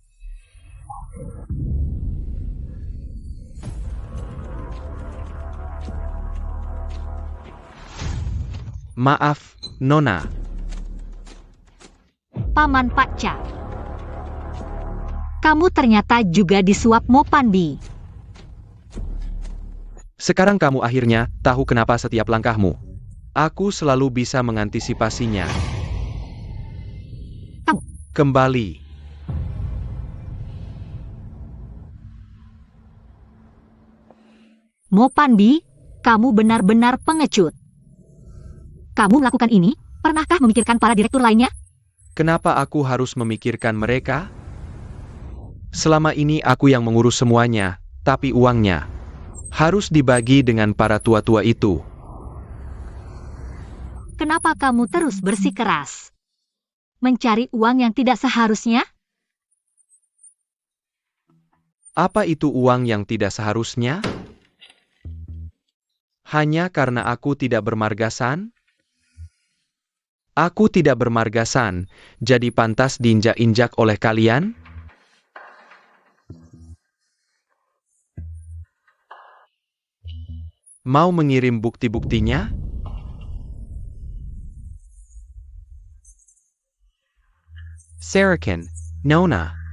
Maaf, Nona. Paman Paca. Kamu ternyata juga disuap Mo Panbi. Sekarang kamu akhirnya tahu kenapa setiap langkahmu. Aku selalu bisa mengantisipasinya. Kamu. Kembali. Mo Panbi, kamu benar-benar pengecut. Kamu melakukan ini, pernahkah memikirkan para direktur lainnya? Kenapa aku harus memikirkan mereka? Selama ini aku yang mengurus semuanya, tapi uangnya harus dibagi dengan para tua-tua itu. Kenapa kamu terus bersikeras? Mencari uang yang tidak seharusnya? Apa itu uang yang tidak seharusnya? Hanya karena aku tidak bermargasan? Aku tidak bermargasan, jadi pantas diinjak-injak oleh kalian? Mau mengirim bukti-buktinya? Sarakin, Nona.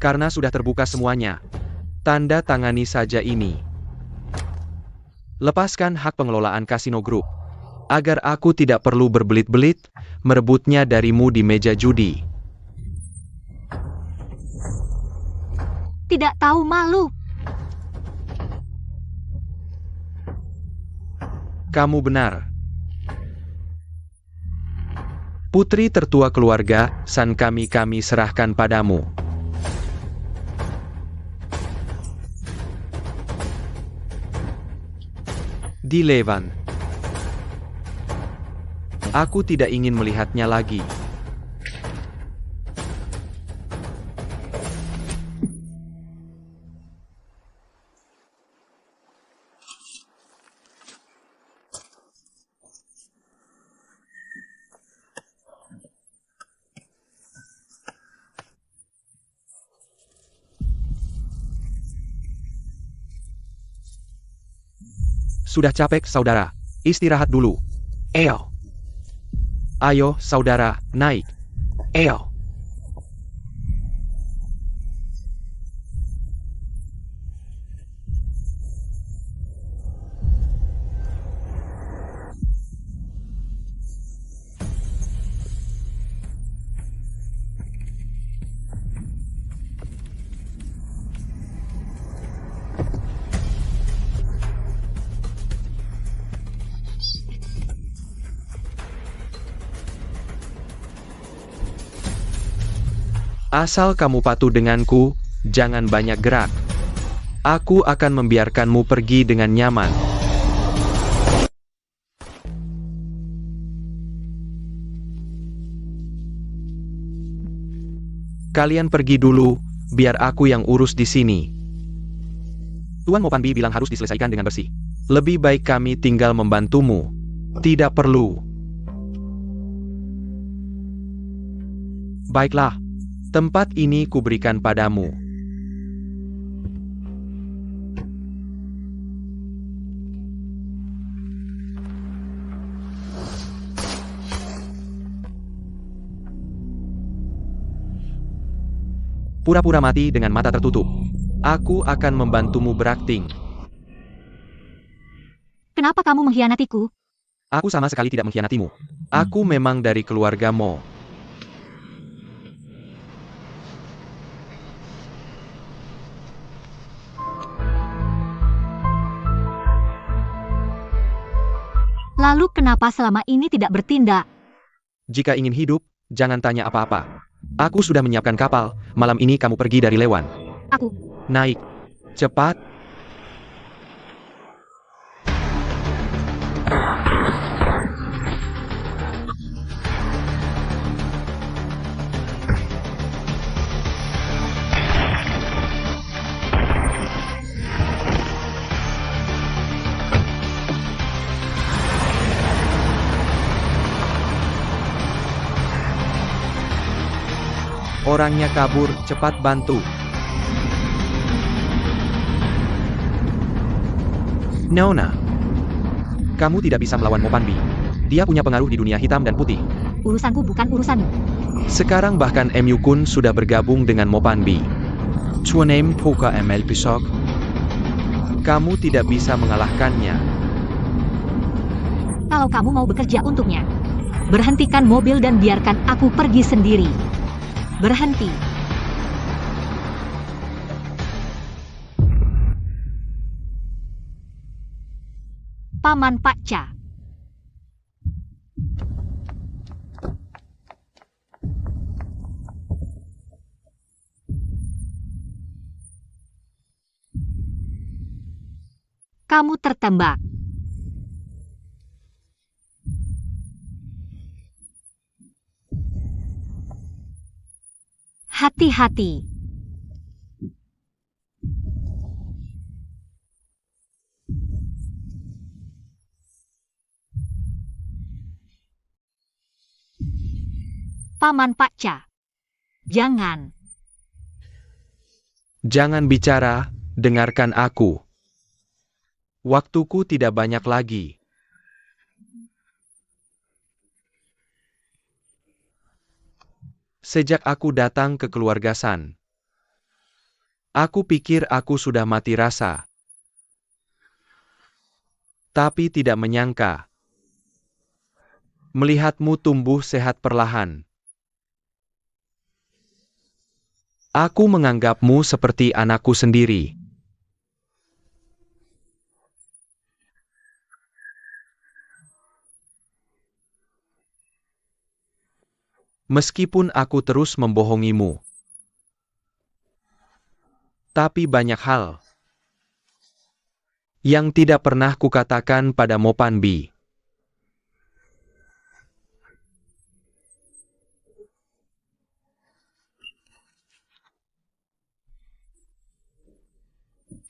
Karena sudah terbuka semuanya, tanda tangani saja ini. Lepaskan hak pengelolaan Kasino Group, agar aku tidak perlu berbelit-belit merebutnya darimu di meja judi. Tidak tahu malu. Kamu benar. Putri tertua keluarga, San kami serahkan padamu. Di Levan. Aku tidak ingin melihatnya lagi. Sudah capek, saudara. Istirahat dulu. Eo. Ayo, saudara, naik. Eo. Asal kamu patuh denganku, jangan banyak gerak. Aku akan membiarkanmu pergi dengan nyaman. Kalian pergi dulu, biar aku yang urus di sini. Tuan Mopanbi bilang harus diselesaikan dengan bersih. Lebih baik kami tinggal membantumu. Tidak perlu. Baiklah. Tempat ini kuberikan padamu. Pura-pura mati dengan mata tertutup. Aku akan membantumu berakting. Kenapa kamu mengkhianatiku? Aku sama sekali tidak mengkhianatimu. Aku memang dari keluarga Mo. Lalu kenapa selama ini tidak bertindak? Jika ingin hidup, jangan tanya apa-apa. Aku sudah menyiapkan kapal, malam ini kamu pergi dari Lewan. Aku. Naik. Cepat. Orangnya kabur, cepat bantu. Nona. Kamu tidak bisa melawan Mopanbi. Dia punya pengaruh di dunia hitam dan putih. Urusanku bukan urusanmu. Sekarang bahkan MU Kun sudah bergabung dengan Mopanbi. Chuanem Poka ML Pisok. Kamu tidak bisa mengalahkannya. Kalau kamu mau bekerja untuknya, berhentikan mobil dan biarkan aku pergi sendiri. Berhenti. Paman Pakca. Kamu tertembak. Hati-hati. Paman Pakca. Jangan. Jangan bicara, dengarkan aku. Waktuku tidak banyak lagi. Sejak aku datang ke keluarga San, aku pikir aku sudah mati rasa. Tapi tidak menyangka, melihatmu tumbuh sehat perlahan. Aku menganggapmu seperti anakku sendiri. Meskipun aku terus membohongimu. Tapi banyak hal yang tidak pernah kukatakan pada Mopan Bi.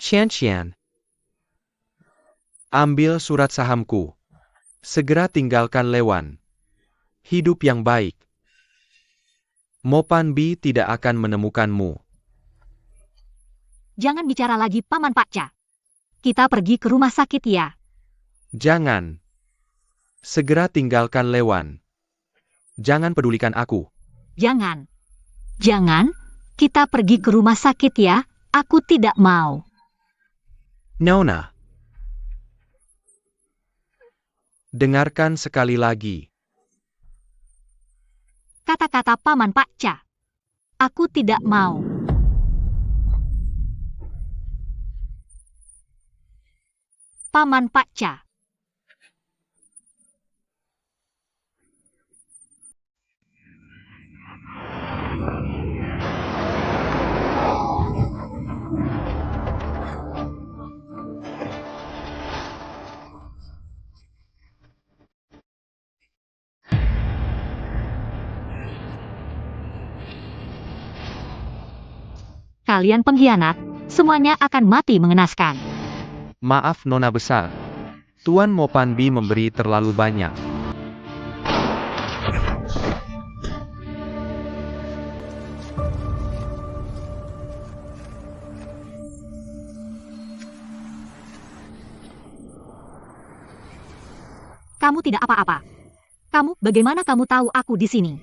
Qian, ambil surat sahamku. Segera tinggalkan Lewan. Hidup yang baik. Mopan Bi tidak akan menemukanmu. Jangan bicara lagi, Paman Pakca. Kita pergi ke rumah sakit ya. Jangan. Segera tinggalkan Lewan. Jangan pedulikan aku. Jangan. Jangan. Kita pergi ke rumah sakit ya. Aku tidak mau. Nona. Dengarkan sekali lagi. Kata-kata Paman Pakca. Aku tidak mau. Paman Pakca. Kalian pengkhianat, semuanya akan mati mengenaskan. Maaf Nona besar. Tuan Mopan Bi memberi terlalu banyak. Kamu tidak apa-apa. Bagaimana kamu tahu aku di sini?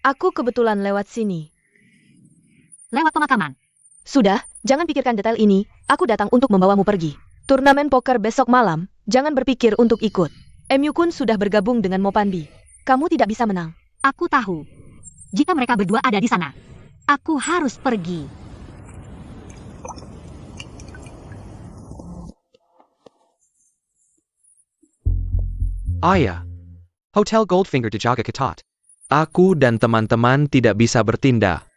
Aku kebetulan lewat sini. Lewat pemakaman. Sudah, jangan pikirkan detail ini, aku datang untuk membawamu pergi. Turnamen poker besok malam, jangan berpikir untuk ikut. MU-kun sudah bergabung dengan Mopan Bi. Kamu tidak bisa menang. Aku tahu. Jika mereka berdua ada di sana, aku harus pergi. Ayah. Hotel Goldfinger dijaga ketat. Aku dan teman-teman tidak bisa bertindak.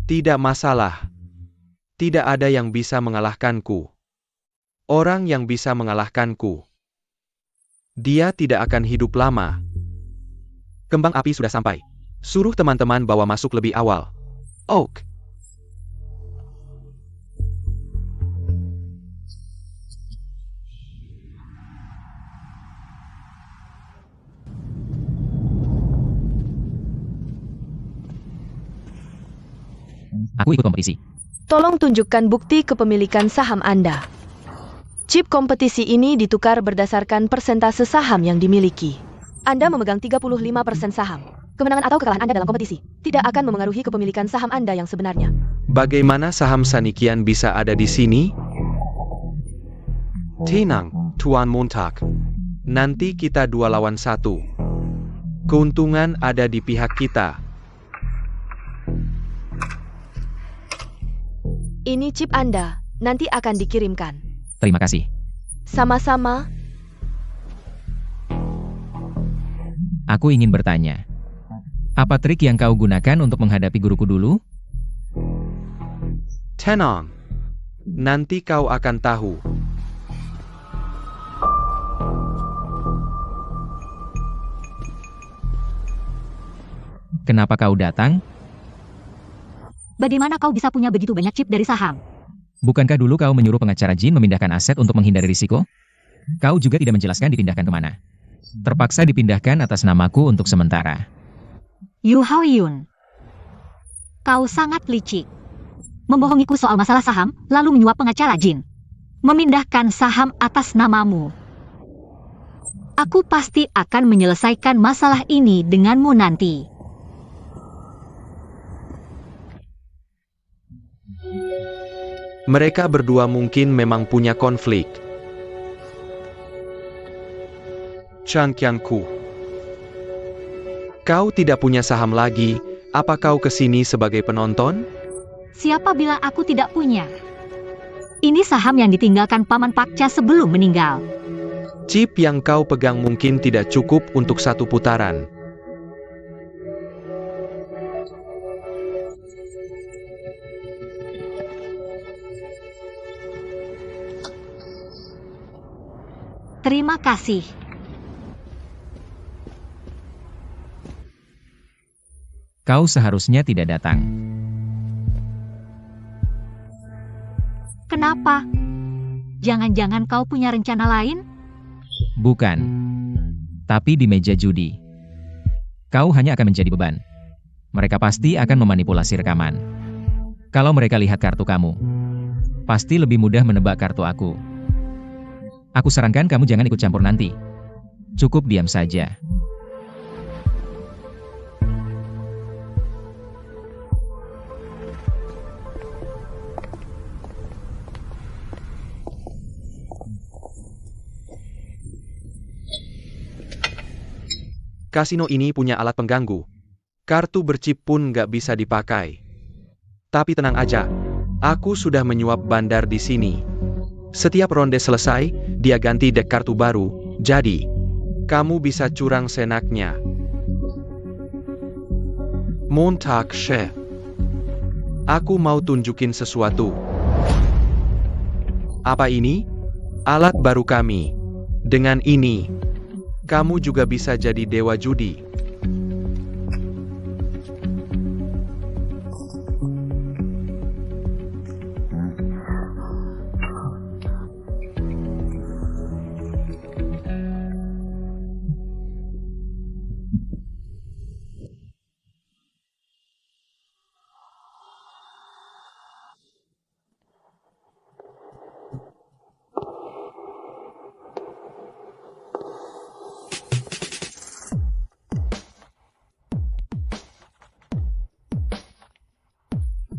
Tidak masalah. Tidak ada yang bisa mengalahkanku. Orang yang bisa mengalahkanku. Dia tidak akan hidup lama. Kembang api sudah sampai. Suruh teman-teman bawa masuk lebih awal. Oak. Aku ikut kompetisi. Tolong tunjukkan bukti kepemilikan saham Anda. Chip kompetisi ini ditukar berdasarkan persentase saham yang dimiliki. Anda memegang 35% saham. Kemenangan atau kekalahan Anda dalam kompetisi tidak akan memengaruhi kepemilikan saham Anda yang sebenarnya. Bagaimana saham Sanikian bisa ada di sini? Tenang, Tuan Montak. Nanti kita 2 lawan 1. Keuntungan ada di pihak kita. Ini chip Anda, nanti akan dikirimkan. Terima kasih. Sama-sama. Aku ingin bertanya. Apa trik yang kau gunakan untuk menghadapi guruku dulu? Tenang. Nanti kau akan tahu. Kenapa kau datang? Bagaimana kau bisa punya begitu banyak chip dari saham? Bukankah dulu kau menyuruh pengacara Jin memindahkan aset untuk menghindari risiko? Kau juga tidak menjelaskan dipindahkan kemana. Terpaksa dipindahkan atas namaku untuk sementara. Yu Hao Yun, kau sangat licik. Membohongiku soal masalah saham, lalu menyuap pengacara Jin. Memindahkan saham atas namamu. Aku pasti akan menyelesaikan masalah ini denganmu nanti. Mereka berdua mungkin memang punya konflik. Chan Qianku, kau tidak punya saham lagi, apa kau kesini sebagai penonton? Siapa bilang aku tidak punya? Ini saham yang ditinggalkan Paman Pakca sebelum meninggal. Chip yang kau pegang mungkin tidak cukup untuk satu putaran. Terima kasih. Kau seharusnya tidak datang. Kenapa? Jangan-jangan kau punya rencana lain? Bukan. Tapi di meja judi. Kau hanya akan menjadi beban. Mereka pasti akan memanipulasi rekaman. Kalau mereka lihat kartu kamu, pasti lebih mudah menebak kartu aku. Aku sarankan kamu jangan ikut campur nanti. Cukup diam saja. Kasino ini punya alat pengganggu. Kartu berchip pun nggak bisa dipakai. Tapi tenang aja, aku sudah menyuap bandar di sini. Setiap ronde selesai, dia ganti dek kartu baru, jadi kamu bisa curang senaknya. Montak Chef. Aku mau tunjukin sesuatu. Apa ini? Alat baru kami. Dengan ini, kamu juga bisa jadi dewa judi.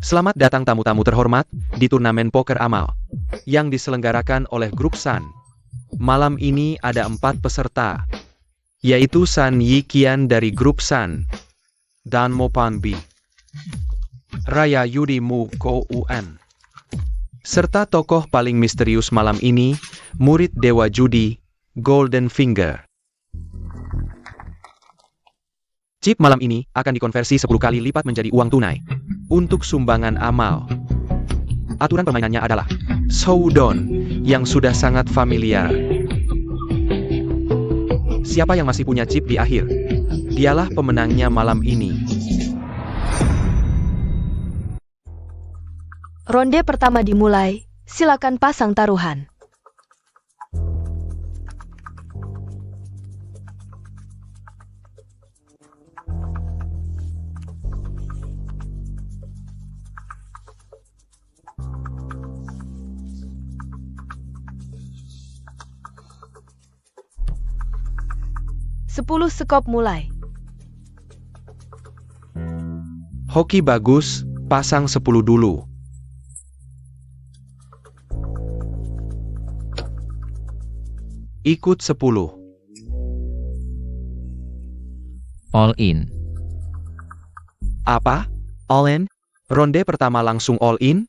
Selamat datang tamu-tamu terhormat di turnamen poker amal yang diselenggarakan oleh Grup Sun. Malam ini ada 4 peserta, yaitu Sun Yiqian dari Grup Sun, dan Mopan B, Raya Yudi Mu Ko Un, serta tokoh paling misterius malam ini, murid Dewa Judi, Golden Finger. Chip malam ini akan dikonversi 10 kali lipat menjadi uang tunai untuk sumbangan amal. Aturan permainannya adalah showdown yang sudah sangat familiar. Siapa yang masih punya chip di akhir, dialah pemenangnya malam ini. Ronde pertama dimulai, silakan pasang taruhan. Sepuluh sekop mulai. Hoki bagus, pasang 10 dulu. Ikut 10. All in. Apa? All in? Ronde pertama langsung all in?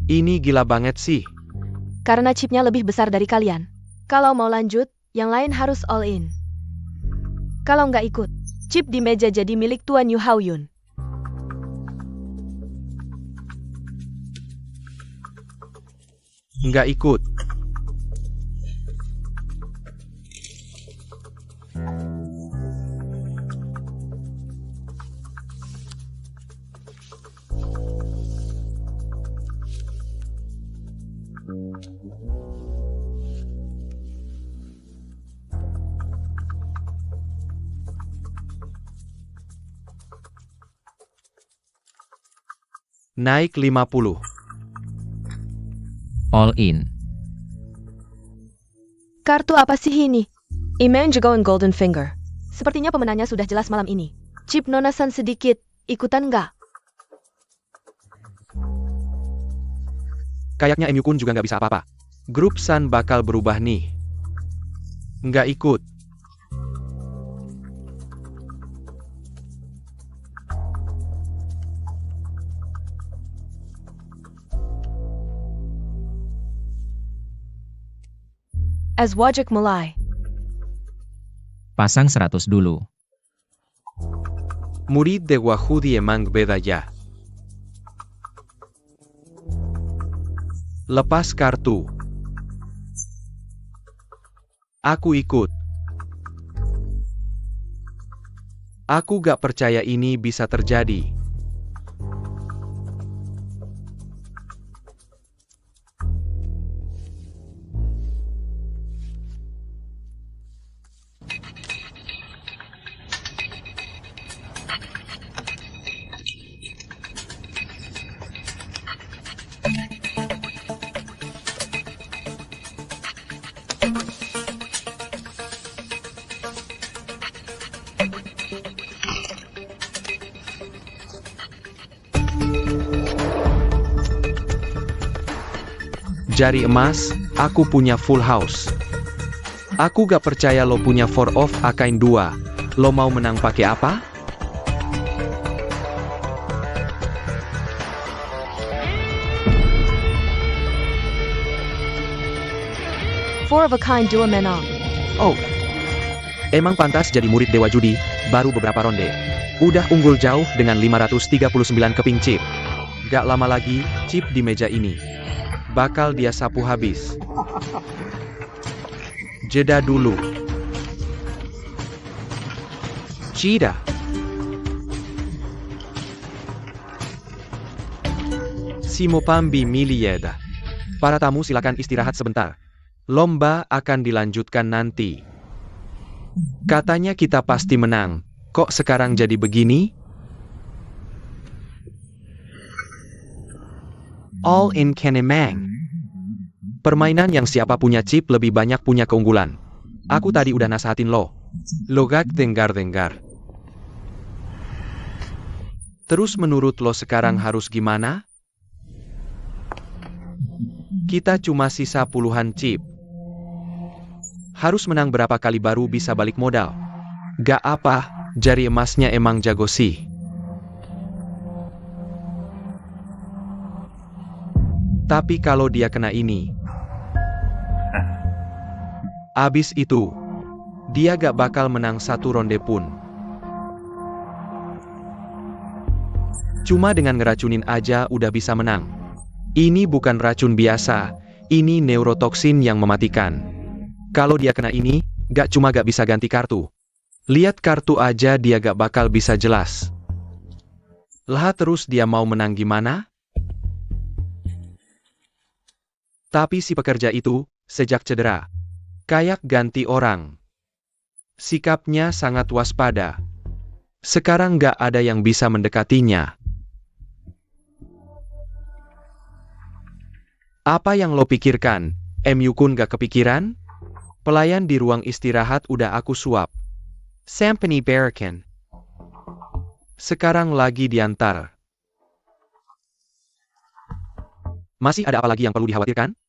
Ini gila banget sih. Karena chipnya lebih besar dari kalian. Kalau mau lanjut, yang lain harus all in. Kalau nggak ikut, chip di meja jadi milik Tuan Yu Hao Yun. Nggak ikut. Naik 50. All in. Kartu apa sih ini? Iman Jagoan Golden Finger. Sepertinya pemenangnya sudah jelas malam ini. Chip nonasan sedikit, ikutan nggak? Kayaknya MU Kun juga nggak bisa apa-apa. Grup Sun bakal berubah nih. Nggak ikut. As Wajik mulai. Pasang 100 dulu. Murid de Wahudi emang beda ya. Lepas kartu. Aku ikut. Aku gak percaya ini bisa terjadi. Jari emas, aku punya full house. Aku gak percaya lo punya 4 of akain 2. Lo mau menang pakai apa? Four of a kind, dua menang. Oh. Emang pantas jadi murid Dewa Judi, baru beberapa ronde. Udah unggul jauh dengan 539 keping chip. Gak lama lagi, chip di meja ini bakal dia sapu habis. Jeda dulu. Cida. Simopambi milieda. Para tamu silakan istirahat sebentar. Lomba akan dilanjutkan nanti. Katanya kita pasti menang. Kok sekarang jadi begini? All in Kenemang. Permainan yang siapa punya chip lebih banyak punya keunggulan. Aku tadi udah nasehatin lo. Logak dengar-dengar. Terus menurut lo sekarang harus gimana? Kita cuma sisa puluhan chip. Harus menang berapa kali baru bisa balik modal. Gak apa, jari emasnya emang jago sih. Tapi kalau dia kena ini, abis itu, dia gak bakal menang satu ronde pun. Cuma dengan ngeracunin aja udah bisa menang. Ini bukan racun biasa, ini neurotoksin yang mematikan. Kalau dia kena ini, gak cuma gak bisa ganti kartu. Lihat kartu aja dia gak bakal bisa jelas. Lah terus dia mau menang gimana? Tapi si pekerja itu, sejak cedera, kayak ganti orang. Sikapnya sangat waspada. Sekarang gak ada yang bisa mendekatinya. Apa yang lo pikirkan? MU Kun gak kepikiran? Pelayan di ruang istirahat udah aku suap. Sampany Barakan. Sekarang lagi diantar. Masih ada apa lagi yang perlu dikhawatirkan?